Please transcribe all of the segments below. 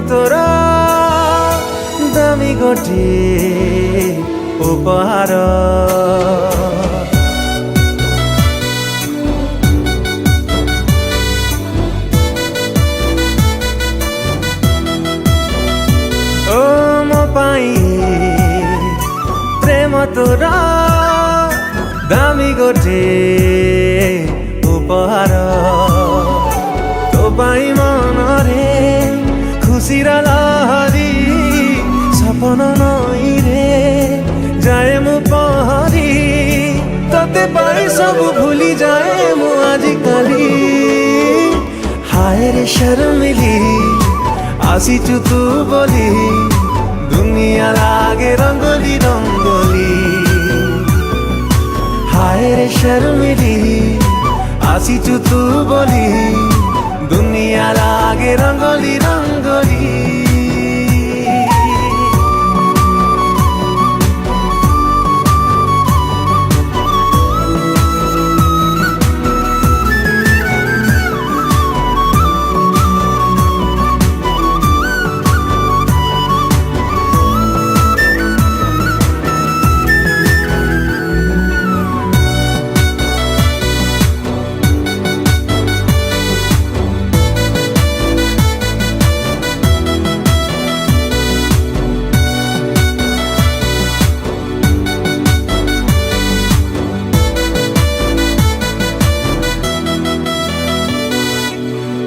तोर दामी गोटे उपहार। ओ मो पाई प्रेम तोर दामी गोटे उपहार। तो पाई मनरे खुशीर लहरी सपन नई रे जाए मु पहरी। तते पाई सब भूली जाए मु आजिकाली। हाय रे शर्मिली आसीचु तू बोली दुनिया लागे रंगोली रंगोली। हाय रे शर्मिली आसीचु तू बोली दुनिया लागे रंगोली रंगोली।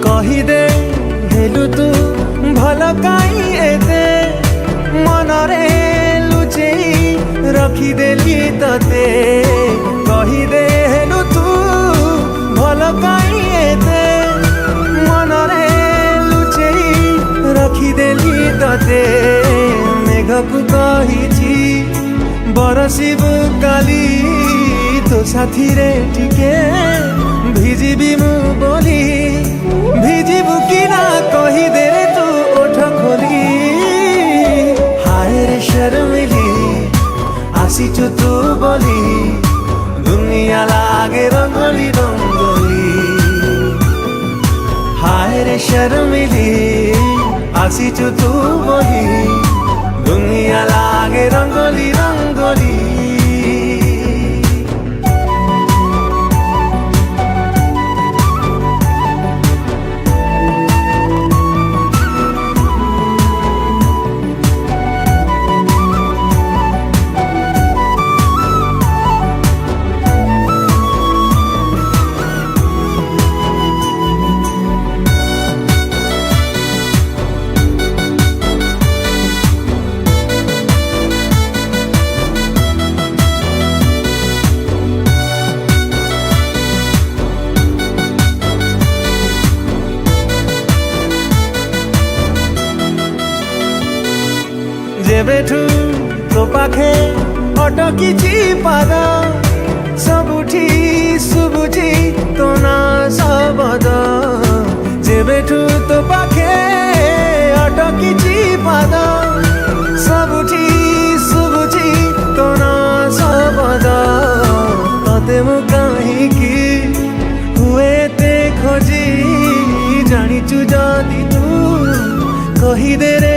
कहीदे हेलु तू भल काई एते मनरे लुचेई रखीदेली तते। कहीदे हेलु तू भल काई एते मनरे लुचेई रखीदेली तते। मेघकु कहिछि बरसिबु काली तो साथी रे टिके भिजिबी मु बोली। भिजिबु कि ना कही दे रे तू ओठ खोली। हाय रे शर्मिली आसीचु तू बोली दुनिया लागे रंगोली रंगोली। हाय रे शर्मिली आसीचु तू बोली दुनिया लागे रंगोली रंगोली। जेबेठू तो पाखे अटकिछि पाद सबुठी सुबुझी तो ना सबद। जेबेठू तो पाखे अटकिछि पाद सबुठी सुबुझी तो ना सबद। तते मु काहीकि हुए ते खोजी जानिचु जदि तू कही दे रे